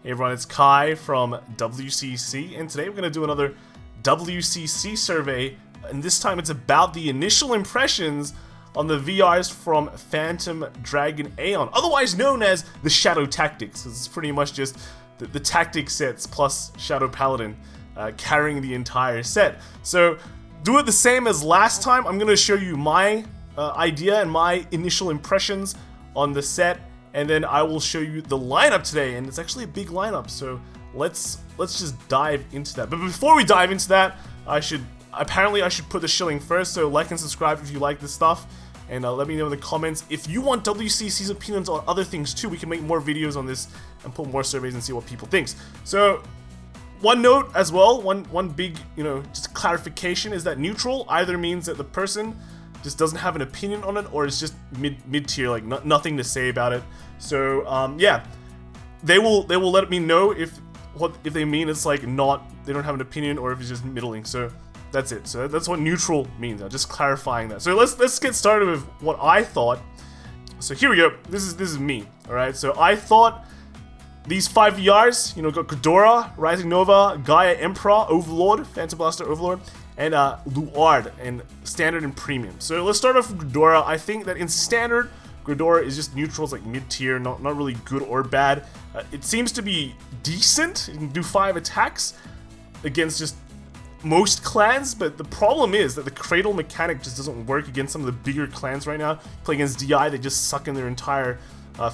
Hey everyone, it's Kai from WCC, and today we're going to do another WCC survey, and this time it's about the initial impressions on the VRs from Phantom Dragon Aeon, otherwise known as the Shadow Tactics. It's pretty much just the tactic sets plus Shadow Paladin carrying the entire set. So do it the same as last time. I'm going to show you my idea and my initial impressions on the set, and then I will show you the lineup today, and it's actually a big lineup, so let's just dive into that. But before we dive into that, I should put the shilling first, so like and subscribe if you like this stuff, and let me know in the comments if you want WCC's opinions on other things too. We can make more videos on this and put more surveys and see what people think. So one note as well, one big, just clarification is that neutral either means that the person just doesn't have an opinion on it, or it's just mid-tier, like nothing to say about it. So yeah, they will let me know if they mean it's like they don't have an opinion, or if it's just middling. So that's it. So that's what neutral means. Just clarifying that. So let's get started with what I thought. So here we go. This is me. All right. So I thought these 5 VRs, got Gridora, Rising Nova, Gaia Emperor, Overlord, Phantom Blaster Overlord, and Luard, and Standard and Premium. So let's start off with Gridora. I think that in Standard, Gridora is just neutral. It's like mid-tier, not really good or bad. It seems to be decent. You can do 5 attacks against just most clans, but the problem is that the cradle mechanic just doesn't work against some of the bigger clans right now. Play against DI, they just suck in their entire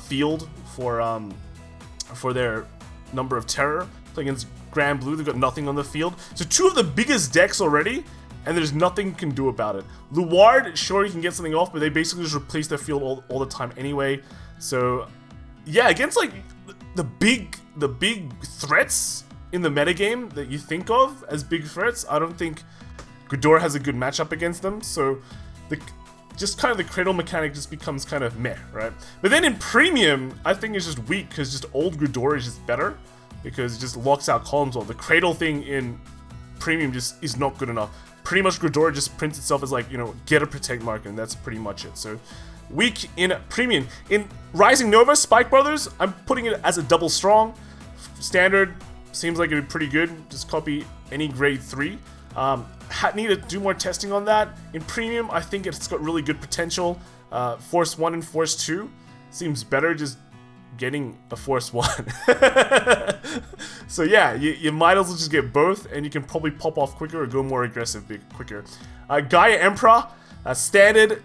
field for their number of terror. Play against Grand Blue, they've got nothing on the field. So 2 of the biggest decks already, and there's nothing you can do about it. Luard, sure, you can get something off, but they basically just replace their field all the time anyway. So yeah, against like the big threats in the metagame that you think of as big threats, I don't think Gridora has a good matchup against them. So just kind of the cradle mechanic just becomes kind of meh, right? But then in Premium, I think it's just weak because just old Gridora is just better, because it just locks out columns well. The cradle thing in Premium just is not good enough. Pretty much Gridora just prints itself as like, get a protect marker, and that's pretty much it. So weak in Premium. In Rising Nova, Spike Brothers, I'm putting it as a double strong. Standard seems like it'd be pretty good. Just copy any grade 3. Need to do more testing on that. In Premium, I think it's got really good potential. Force 1 and Force 2 seems better, just getting a Force 1. So yeah, you might as well just get both, and you can probably pop off quicker or go more aggressive quicker. Gaia Emperor, Standard,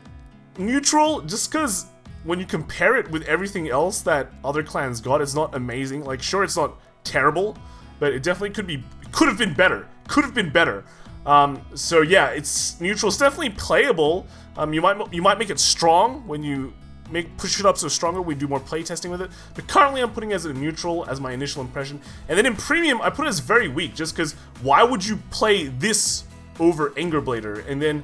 neutral, just because when you compare it with everything else that other clans got, it's not amazing. Like, sure, it's not terrible, but it definitely could have been better. So yeah, it's neutral. It's definitely playable. You might make it strong when you push it up so stronger. We do more play testing with it, but currently I'm putting it as a neutral as my initial impression. And then in Premium, I put it as very weak, just because why would you play this over Angerblader? And then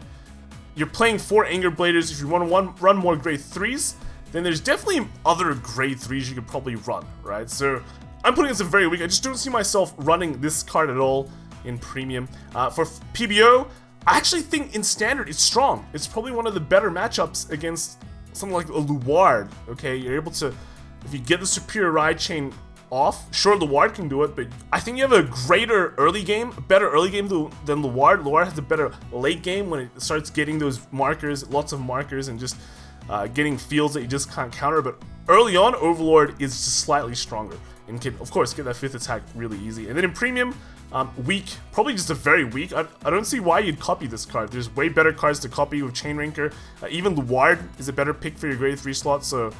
you're playing 4 Angerbladers. If you want to run more grade 3s, then there's definitely other grade 3s you could probably run, right? So I'm putting it as a very weak. I just don't see myself running this card at all in Premium. For PBO, I actually think in Standard it's strong. It's probably one of the better matchups against something like a Luard. Okay, you're able to, if you get the superior ride chain off, sure, Luard can do it, but I think you have a better early game than Luard. Luard has a better late game when it starts getting those markers, lots of markers, and just getting fields that you just can't counter. But early on, Overlord is just slightly stronger and can, of course, get that 5th attack really easy. And then in Premium, weak, probably just a very weak. I don't see why you'd copy this card. There's way better cards to copy with Chain Ranker. Even Luard is a better pick for your grade 3 slot. So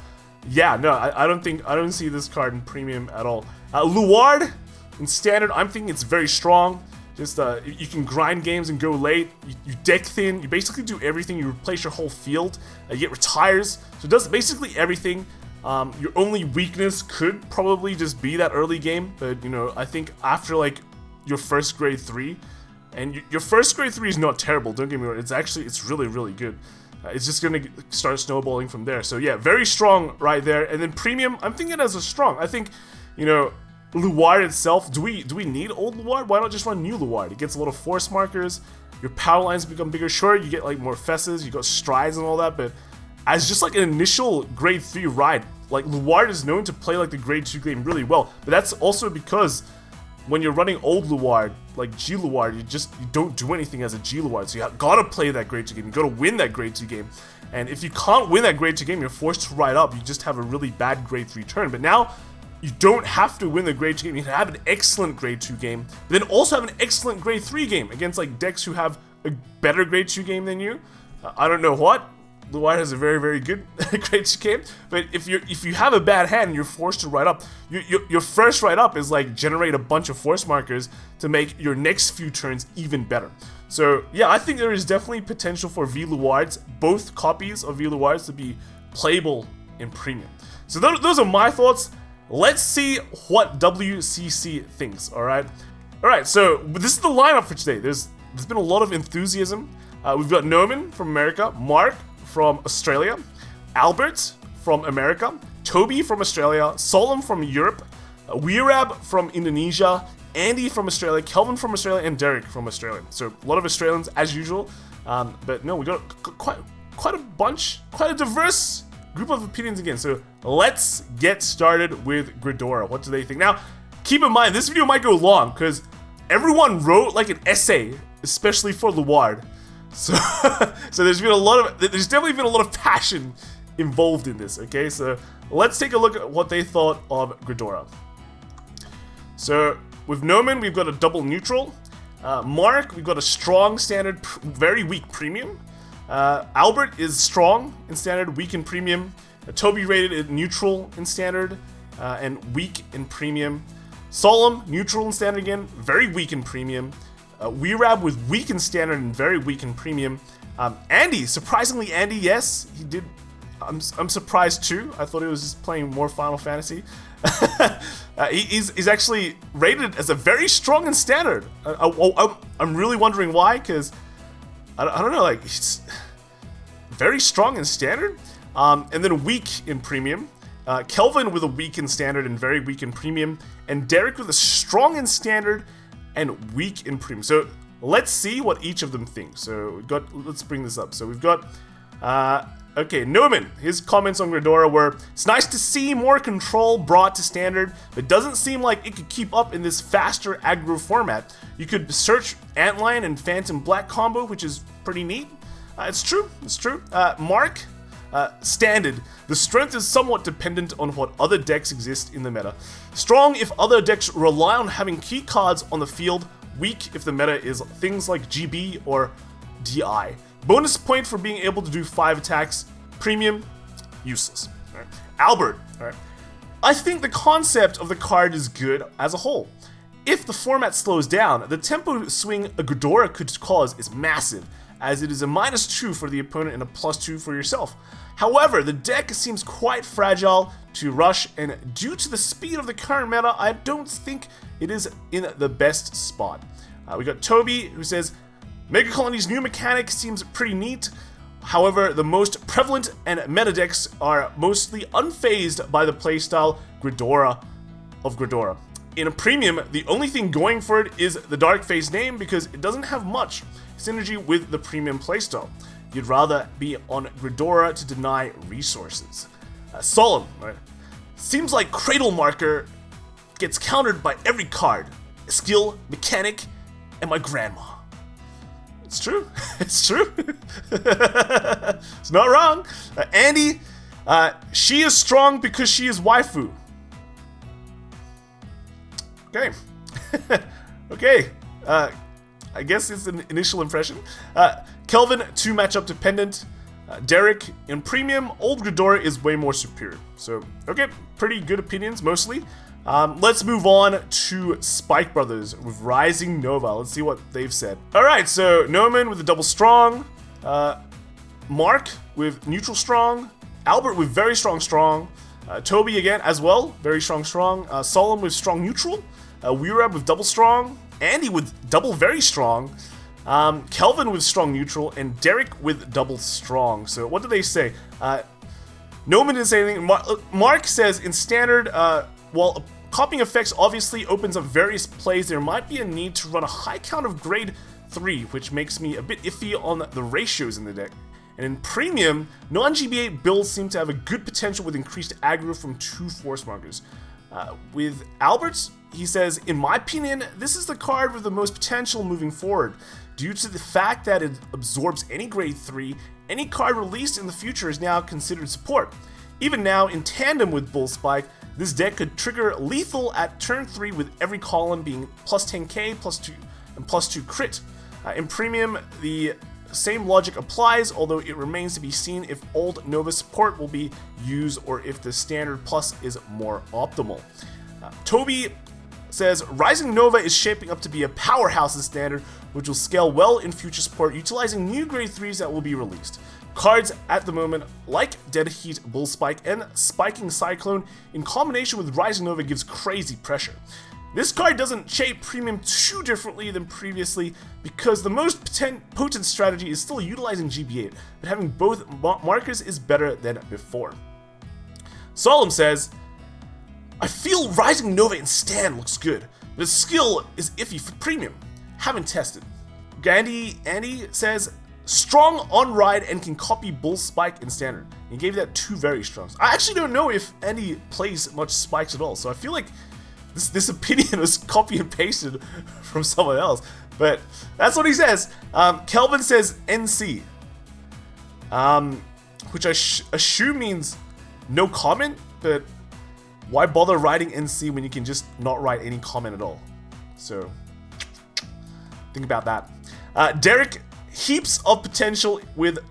yeah, no, I don't see this card in Premium at all. Luard in Standard, I'm thinking it's very strong. Just you can grind games and go late. You deck thin. You basically do everything. You replace your whole field. You get retires. So it does basically everything. Your only weakness could probably just be that early game, but I think after like your first grade 3, and your first grade 3 is not terrible, don't get me wrong, it's really good. It's just gonna start snowballing from there. So yeah, very strong right there. And then Premium, I'm thinking as a strong. I think Luard itself, do we need old Luard? Why not just run new Luard? It gets a lot of force markers, your power lines become bigger. Sure, you get like more fesses, you got strides and all that, but as just like an initial grade 3 ride, like Luard is known to play like the grade 2 game really well, but that's also because when you're running old Luard, like G Luard, you don't do anything as a G Luard, so you gotta play that grade 2 game, you gotta win that grade 2 game, and if you can't win that grade 2 game, you're forced to ride up, you just have a really bad grade 3 turn, but now, you don't have to win the grade 2 game, you can have an excellent grade 2 game, but then also have an excellent grade 3 game against like decks who have a better grade 2 game than you. I don't know what. Luard has a very, very good grade 2 game, but if you have a bad hand and you're forced to ride up, your first ride up is like generate a bunch of force markers to make your next few turns even better. So yeah, I think there is definitely potential for V Luards, both copies of V Luards, to be playable in Premium. So those are my thoughts. Let's see what WCC thinks, alright? Alright, so this is the lineup for today. There's been a lot of enthusiasm. We've got Noman from America, Mark from Australia, Albert from America, Toby from Australia, Solemn from Europe, Weerab from Indonesia, Andy from Australia, Kelvin from Australia, and Derek from Australia. So a lot of Australians as usual, but no, we got quite a diverse group of opinions again. So let's get started with Gridora. What do they think? Now, keep in mind, this video might go long because everyone wrote like an essay, especially for Luard. So, there's definitely been a lot of passion involved in this. Okay, so let's take a look at what they thought of Gridora. So with Noman, we've got a double neutral. Mark, we've got a strong standard, very weak premium. Albert is strong in standard, weak in premium. Toby rated it neutral in standard, and weak in premium. Solemn, neutral in standard again, very weak in premium. Weerab was weak in standard and very weak in premium. Andy, surprisingly Andy, yes, he did. I'm surprised too. I thought he was just playing more Final Fantasy. He's actually rated as a very strong in standard. I'm really wondering why, because I don't know, like, he's very strong in standard, and then weak in premium. Kelvin with a weak in standard and very weak in premium, and Derek with a strong in standard and weak in premium. So let's see what each of them think. So let's bring this up. So we've got, okay, Noman, his comments on Gridora were, it's nice to see more control brought to standard, but doesn't seem like it could keep up in this faster aggro format. You could search Antlion and Phantom Black combo, which is pretty neat. It's true. Mark, standard. The strength is somewhat dependent on what other decks exist in the meta. Strong if other decks rely on having key cards on the field. Weak if the meta is things like GB or DI. Bonus point for being able to do 5 attacks. Premium, useless. All right. Albert, all right. I think the concept of the card is good as a whole. If the format slows down, the tempo swing a Gridora could cause is massive, as it is a -2 for the opponent and a +2 for yourself. However, the deck seems quite fragile to rush, and due to the speed of the current meta, I don't think it is in the best spot. We got Toby, who says, Mega Colony's new mechanic seems pretty neat. However, the most prevalent and meta decks are mostly unfazed by the playstyle of Gridora. In a premium, the only thing going for it is the Dark Phase name because it doesn't have much synergy with the premium playstyle. You'd rather be on Gridora to deny resources. Solemn, right? Seems like Cradle Marker gets countered by every card. Skill, mechanic, and my grandma. It's true. It's true. It's not wrong. Andy, she is strong because she is waifu. Okay. Okay. I guess it's an initial impression. Kelvin, 2 matchup dependent. Derek, in premium, old Gridora is way more superior. So, okay, pretty good opinions, mostly. Let's move on to Spike Brothers with Rising Nova. Let's see what they've said. Alright, so Noman with a double strong. Mark with neutral strong. Albert with very strong. Toby again as well, very strong. Solemn with strong neutral. Weerab with double strong. Andy with double very strong. Kelvin with strong neutral, and Derek with double strong. So what do they say? Noman didn't say anything. Mark says in standard, while copying effects obviously opens up various plays, there might be a need to run a high count of grade 3, which makes me a bit iffy on the ratios in the deck. And in Premium, non-GB8 builds seem to have a good potential with increased aggro from 2 force markers. With Albert, he says, in my opinion, this is the card with the most potential moving forward. Due to the fact that it absorbs any grade 3, any card released in the future is now considered support. Even now, in tandem with Bull Spike, this deck could trigger lethal at turn 3 with every column being plus 10k, plus 2, and plus 2 crit. In Premium, the same logic applies, although it remains to be seen if old Nova support will be used or if the standard plus is more optimal. Toby says, Rising Nova is shaping up to be a powerhouse in standard, which will scale well in future support, utilizing new grade 3s that will be released. Cards at the moment, like Dead Heat, Bull Spike, and Spiking Cyclone, in combination with Rising Nova gives crazy pressure. This card doesn't shape Premium too differently than previously, because the most potent strategy is still utilizing GB8, but having both markers is better than before. Solemn says, I feel Rising Nova in Stand looks good, but its skill is iffy for Premium. Haven't tested. Andy says, strong on ride and can copy Bull Spike in Standard. He gave that 2 very strongs. I actually don't know if Andy plays much spikes at all, so I feel like this opinion was copy and pasted from someone else, but that's what he says. Kelvin says NC, which I assume means no comment, but why bother writing NC when you can just not write any comment at all? So think about that. Derek, heaps of potential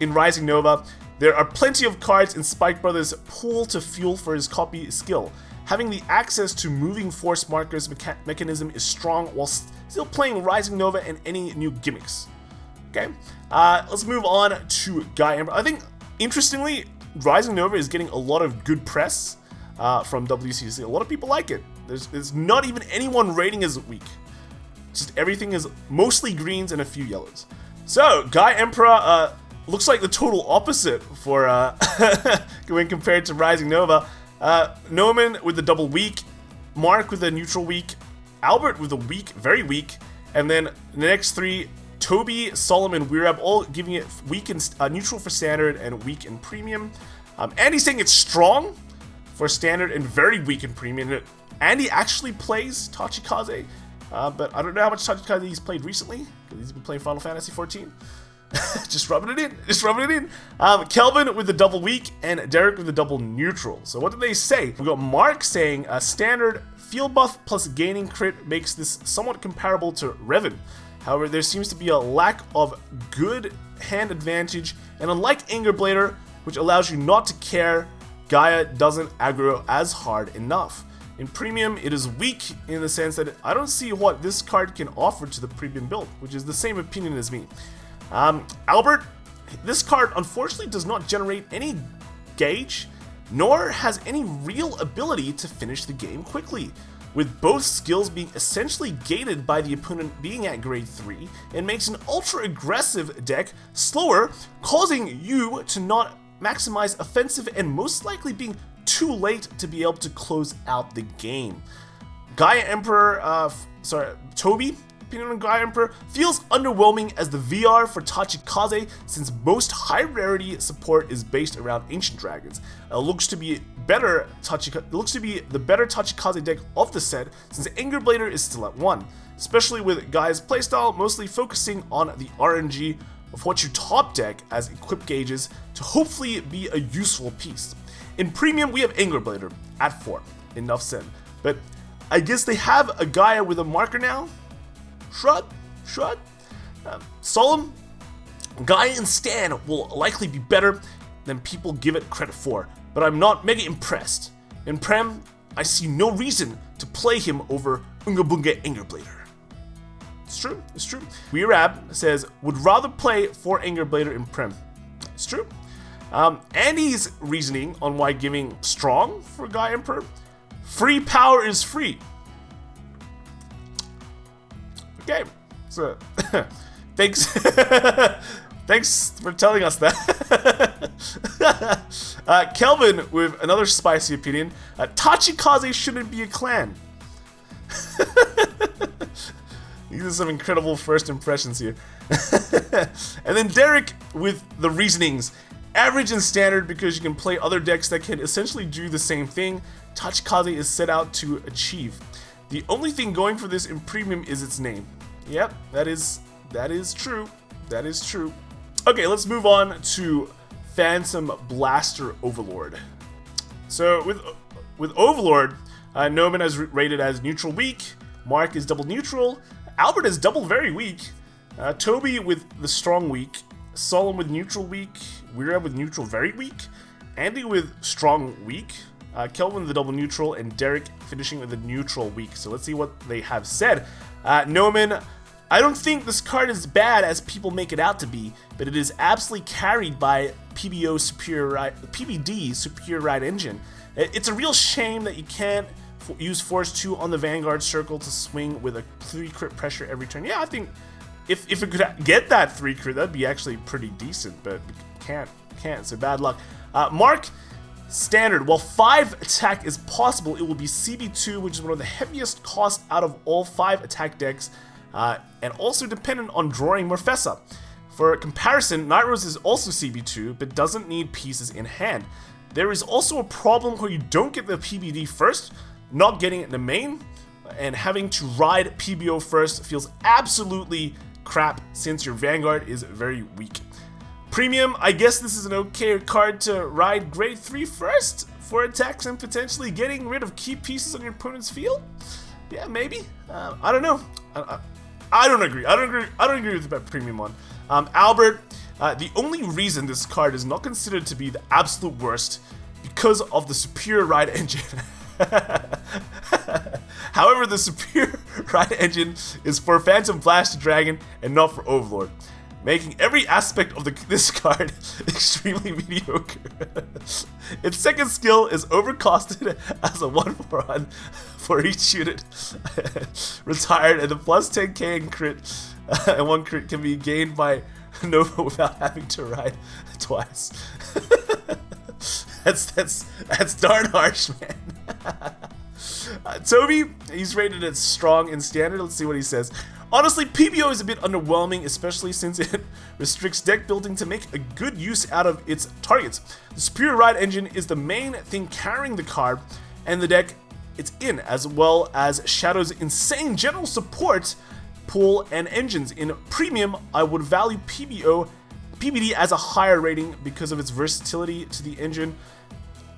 in Rising Nova. There are plenty of cards in Spike Brothers' pool to fuel for his copy skill. Having the access to moving force markers mechanism is strong while still playing Rising Nova and any new gimmicks. Okay, let's move on to Guy Emperor. I think, interestingly, Rising Nova is getting a lot of good press from WCC. A lot of people like it. There's not even anyone rating as weak. Just everything is mostly greens and a few yellows. So, Guy Emperor looks like the total opposite for when compared to Rising Nova. Noman with the double weak, Mark with a neutral weak, Albert with a weak, very weak, and then the next 3, Toby, Solomon, Weirab, all giving it weak and neutral for standard and weak in Premium. Andy's saying it's strong for standard and very weak in Premium. Andy actually plays Tachikaze, but I don't know how much Tachikaze he's played recently, because he's been playing Final Fantasy XIV. Just rubbing it in. Kelvin with the double weak and Derek with the double neutral. So what did they say? We got Mark saying a standard field buff plus gaining crit makes this somewhat comparable to Revan. However, there seems to be a lack of good hand advantage, and unlike Anger Blader, which allows you not to care, Gaia doesn't aggro as hard enough. In Premium, it is weak in the sense that I don't see what this card can offer to the Premium build, which is the same opinion as me. Albert, this card unfortunately does not generate any gauge, nor has any real ability to finish the game quickly, with both skills being essentially gated by the opponent being at grade 3, and makes an ultra aggressive deck slower, causing you to not maximize offensive and most likely being too late to be able to close out the game. Gaia Emperor, Toby, opinion on Guy Emperor, feels underwhelming as the VR for Tachikaze, since most high rarity support is based around Ancient Dragons. Looks to be the better Tachikaze deck of the set, since Anger Blader is still at 1, especially with Guy's playstyle mostly focusing on the RNG of what you top deck as equip gauges to hopefully be a useful piece. In Premium, we have Anger Blader at 4. Enough said. But I guess they have a Gaia with a marker now. Shrug. Solemn, Gaia and Stan will likely be better than people give it credit for, but I'm not mega impressed. In Prem, I see no reason to play him over Unga Bunga Anger Blader. It's true. Weirab says, would rather play for Anger Blader in Prem. It's true. Andy's reasoning on why giving strong for Guy Emperor, free power is free. Okay, so thanks for telling us that. Kelvin with another spicy opinion. Tachikaze shouldn't be a clan. These are some incredible first impressions here. And then Derek with the reasonings. Average and standard because you can play other decks that can essentially do the same thing Tachikaze is set out to achieve. The only thing going for this in premium is its name. Yep, that is true. That is true. Okay, let's move on to Phantom Blaster Overlord. So with Overlord, Noman is rated as neutral weak, Mark is double neutral, Albert is double very weak, Toby with the strong weak, Solemn with neutral weak, Weirab with neutral very weak, Andy with strong weak, Kelvin with the double neutral, and Derek finishing with the neutral weak. So let's see what they have said. Noman, I don't think this card is bad as people make it out to be, but it is absolutely carried by PBD Superior Ride Engine. It's a real shame that you can't use Force 2 on the Vanguard circle to swing with a 3 crit pressure every turn. Yeah, I think if it could get that 3 crit, that'd be actually pretty decent, but can't, so bad luck. Mark, standard. While 5 attack is possible, it will be CB2, which is one of the heaviest costs out of all 5 attack decks, and also dependent on drawing Morfessa. For comparison, Night Rose is also CB2, but doesn't need pieces in hand. There is also a problem where you don't get the PBD first, not getting it in the main, and having to ride PBO first feels absolutely crap since your Vanguard is very weak. Premium, I guess this is an okay card to ride grade 3 first for attacks and potentially getting rid of key pieces on your opponent's field? Yeah, maybe. I don't know. I don't agree. I don't agree with that premium one. Albert, the only reason this card is not considered to be the absolute worst because of the Superior Ride Engine. However, the Superior Ride Engine is for Phantom Blaster Dragon and not for Overlord, making every aspect of this card extremely mediocre. Its second skill is overcosted as a 1/1 for each unit retired, and the plus 10k and crit and 1 crit can be gained by Nova without having to ride twice. That's darn harsh, man. Toby, he's rated as strong in standard. Let's see what he says. Honestly, PBO is a bit underwhelming, especially since it restricts deck building to make a good use out of its targets. The Superior Ride Engine is the main thing carrying the card and the deck it's in, as well as Shadow's insane general support pool and engines. In Premium, I would value PBD as a higher rating because of its versatility to the engine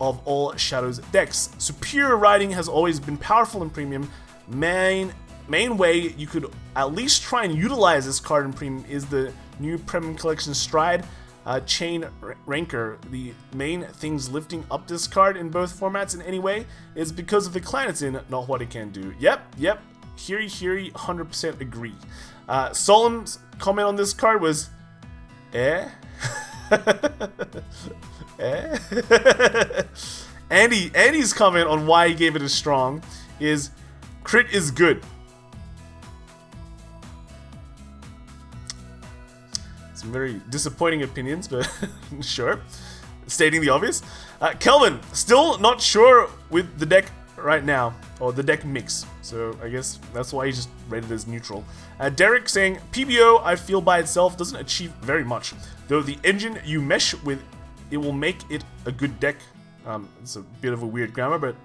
of all Shadow's decks. Superior riding has always been powerful in Premium. Main way you could at least try and utilize this card in Premium is the new Premium Collection Stride Chain Ranker. The main things lifting up this card in both formats in any way is because of the clan it's in, not what it can do. Yep, Hiri, 100% agree. Solemn's comment on this card was, Andy's comment on why he gave it a strong is, crit is good. Some very disappointing opinions, but sure. Stating the obvious. Kelvin, still not sure with the deck right now, or the deck mix. So I guess that's why he's just rated as neutral. Derek saying, PBO I feel by itself doesn't achieve very much, though the engine you mesh with, it will make it a good deck. It's a bit of a weird grammar, but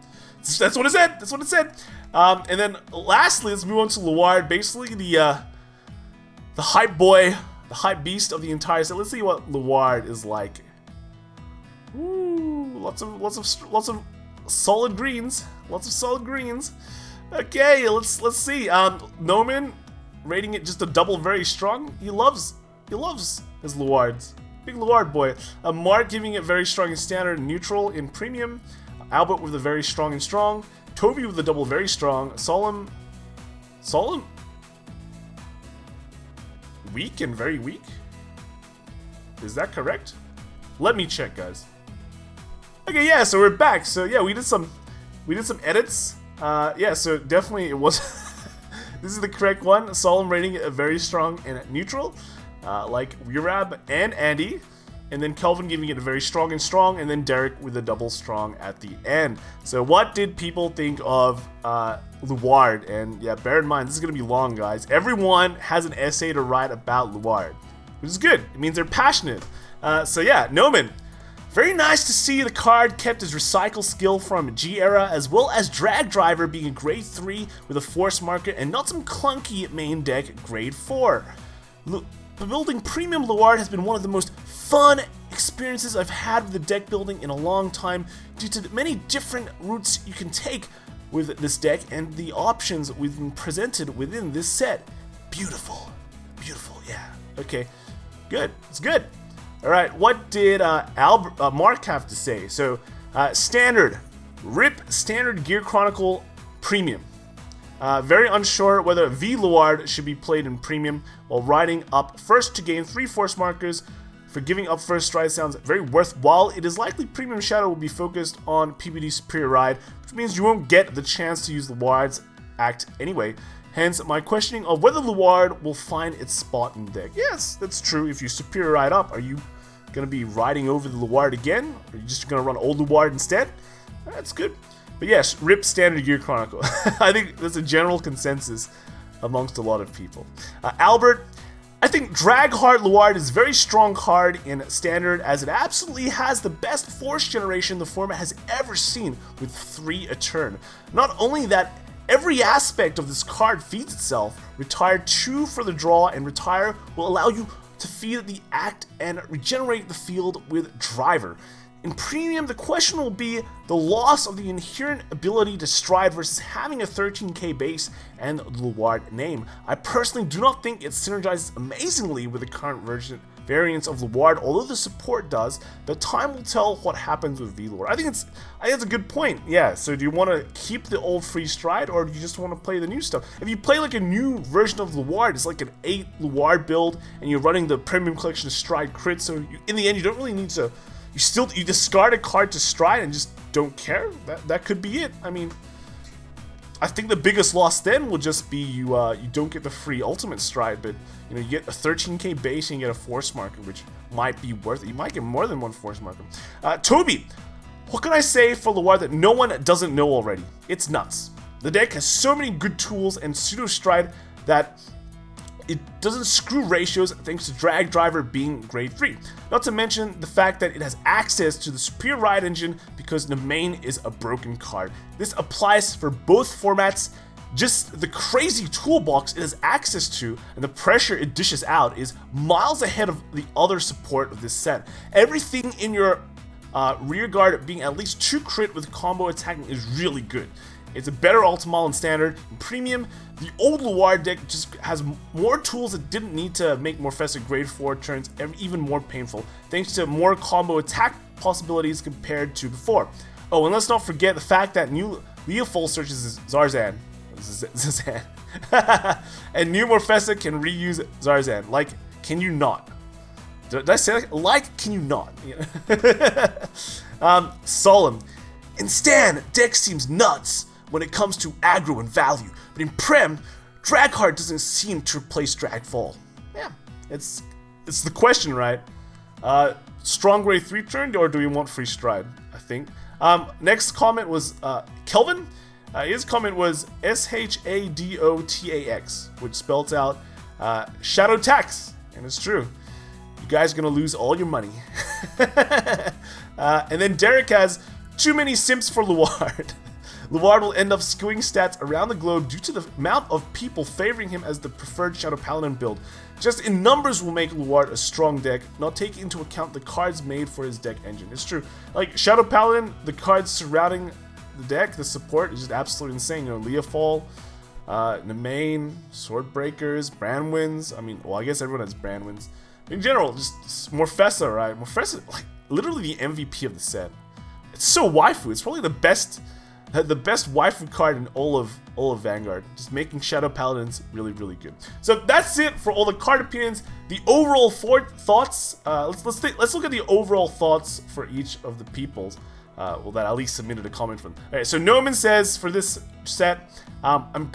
that's what it said. That's what it said. And then lastly, let's move on to Luard, basically the hype boy, the hype beast of the entire set. Let's see what Luard is like. Ooh, lots of solid greens. Lots of solid greens. Okay, let's see. Noman rating it just a double very strong. He loves his Luards. Big Luard boy. Mark giving it very strong in standard and neutral in premium. Albert with a very strong and strong. Toby with a double very strong. Solemn weak and very weak? Is that correct? Let me check, guys. Okay, yeah, so we're back. So yeah, we did some edits. Yeah, so definitely it was this is the correct one. Solemn rating it very strong and neutral. Like Weirab and Andy. and then Kelvin giving it a very strong, and then Derek with a double strong at the end. So what did people think of Luard? And yeah, bear in mind, this is going to be long, guys. Everyone has an essay to write about Luard, which is good. It means they're passionate. So yeah, Noman. Very nice to see the card kept his recycle skill from G-Era, as well as Drag Driver being a grade 3 with a force marker and not some clunky main deck grade 4. Building Premium Luard has been one of the most fun experiences I've had with the deck building in a long time due to the many different routes you can take with this deck and the options we've been presented within this set. Beautiful. Beautiful, yeah. Okay, good. It's good. Alright, what did Mark have to say? So, Standard. RIP Standard Gear Chronicle Premium. Very unsure whether V Luard should be played in Premium while riding up first to gain 3 force markers. For giving up first stride sounds very worthwhile. It is likely Premium Shadow will be focused on PBD Superior Ride, which means you won't get the chance to use Luard's act anyway. Hence, my questioning of whether Luard will find its spot in the deck. Yes, that's true. If you Superior Ride up, are you going to be riding over the Luard again? Or are you just going to run old Luard instead? That's good. But yes, RIP Standard Gear Chronicle. I think that's a general consensus amongst a lot of people. Albert, I think Dragheart Luard is a very strong card in Standard, as it absolutely has the best force generation the format has ever seen with 3 a turn. Not only that, every aspect of this card feeds itself. Retire 2 for the draw, and retire will allow you to feed the act and regenerate the field with Driver. In Premium, the question will be the loss of the inherent ability to stride versus having a 13k base and the Luard name. I personally do not think it synergizes amazingly with the current variants of Luard, although the support does, but time will tell what happens with V-Lord. I think that's a good point. Yeah, so do you want to keep the old free stride, or do you just want to play the new stuff? If you play like a new version of Luard, it's like an 8 Luard build, and you're running the Premium Collection stride crit, so in the end you don't really need to, you discard a card to stride and just don't care. That could be it. I mean, I think the biggest loss then will just be you don't get the free ultimate stride, but you get a 13k base and you get a force marker, which might be worth it. You might get more than 1 force marker. Toby, what can I say for Luard that no one doesn't know already? It's nuts. The deck has so many good tools and pseudo stride that it doesn't screw ratios thanks to Drag Driver being grade 3. Not to mention the fact that it has access to the Superior Ride engine because the main is a broken card. This applies for both formats. Just the crazy toolbox it has access to and the pressure it dishes out is miles ahead of the other support of this set. Everything in your rear guard being at least 2 crit with combo attacking is really good. It's a better Ultimal in Standard. In Premium, the old Luard deck just has more tools that didn't need to make Morpheus grade 4 turns even more painful, thanks to more combo attack possibilities compared to before. Oh, and let's not forget the fact that new Leofold searches Zarzan. And new Morpheus can reuse Zarzan. Like, can you not? Did I say like, can you not? Solemn. In Stan, deck seems nuts when it comes to aggro and value, but in Prem, Dragheart doesn't seem to replace Dragfall. Yeah, it's the question, right? Strong grade 3 turn, or do we want free stride? I think. Next comment was Kelvin. His comment was SHADOTAX, which spells out Shadow Tax, and it's true. You guys are gonna lose all your money. And then Derek has too many simps for Luard. Luard will end up skewing stats around the globe due to the amount of people favoring him as the preferred Shadow Paladin build. Just in numbers will make Luard a strong deck, not taking into account the cards made for his deck engine. It's true. Like Shadow Paladin, the cards surrounding the deck, the support is just absolutely insane. Leofall, Nemain, Swordbreakers, Brandwinds. I mean, well, I guess everyone has Brandwinds. In general, just Morfessa, right? Morfessa, like literally the MVP of the set. It's so waifu. It's probably the best waifu card in all of Vanguard. Just making Shadow Paladins really, really good. So that's it for all the card opinions. The overall thoughts. Let's look at the overall thoughts for each of the peoples. Well, that at least submitted a comment from. All right. So Noman says for this set, I'm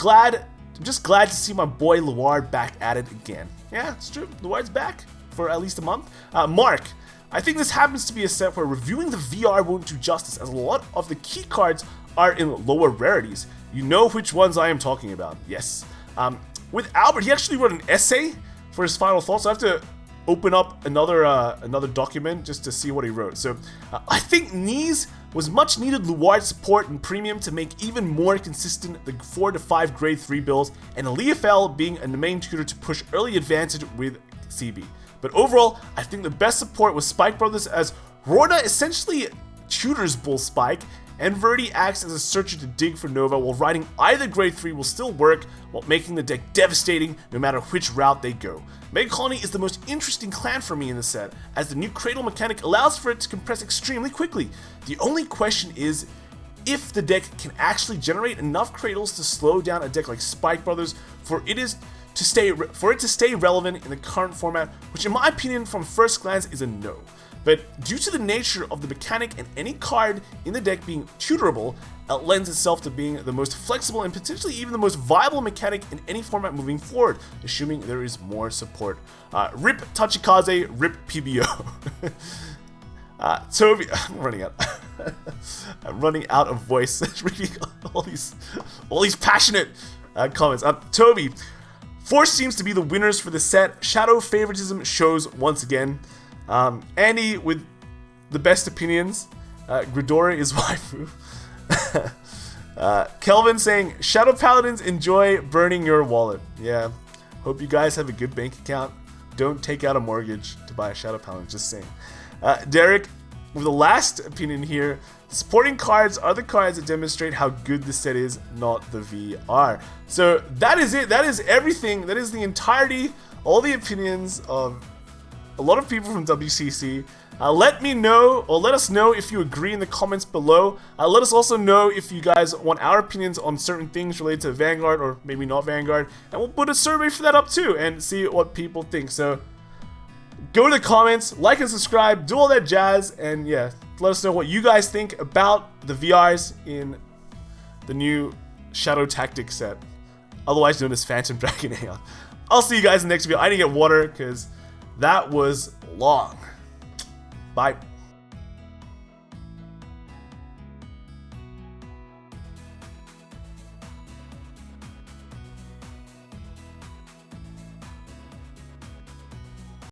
just glad to see my boy Luard back at it again. Yeah, it's true. Luard's back for at least a month. Mark. I think this happens to be a set where reviewing the VR won't do justice, as a lot of the key cards are in lower rarities. You know which ones I am talking about, yes. With Albert, he actually wrote an essay for his final thoughts, so I have to open up another document just to see what he wrote. So, I think Knees was much needed Luard support and premium to make even more consistent the 4 to 5 grade 3 builds, and Leofel being a main tutor to push early advantage with CB. But overall, I think the best support was Spike Brothers, as Rorna essentially tutors Bull Spike, and Verdi acts as a searcher to dig for Nova, while riding either grade 3 will still work, while making the deck devastating no matter which route they go. Mega Colony is the most interesting clan for me in the set, as the new Cradle mechanic allows for it to compress extremely quickly. The only question is if the deck can actually generate enough Cradles to slow down a deck like Spike Brothers for it to stay relevant in the current format, which in my opinion from first glance is a no. But due to the nature of the mechanic and any card in the deck being tutorable, it lends itself to being the most flexible and potentially even the most viable mechanic in any format moving forward, assuming there is more support. Rip Tachikaze, rip PBO. Toby, I'm running out of voice reading all these passionate comments. Toby, Force seems to be the winners for the set. Shadow favoritism shows once again. Andy with the best opinions. Gridora is waifu. Kelvin saying, Shadow Paladins enjoy burning your wallet. Yeah, hope you guys have a good bank account. Don't take out a mortgage to buy a Shadow Paladin, just saying. Derek with the last opinion here. Supporting cards are the cards that demonstrate how good the set is, not the VR. So that is it. That is everything. That is the entirety, all the opinions of a lot of people from WCC. Let me know, or let us know if you agree in the comments below. Let us also know if you guys want our opinions on certain things related to Vanguard, or maybe not Vanguard. And we'll put a survey for that up too, and see what people think. So go to the comments, like and subscribe, do all that jazz, and yeah, let us know what you guys think about the VRs in the new Shadow Tactics set, otherwise known as Phantom Dragon Aeon. I'll see you guys in the next video. I need to get water because that was long. Bye.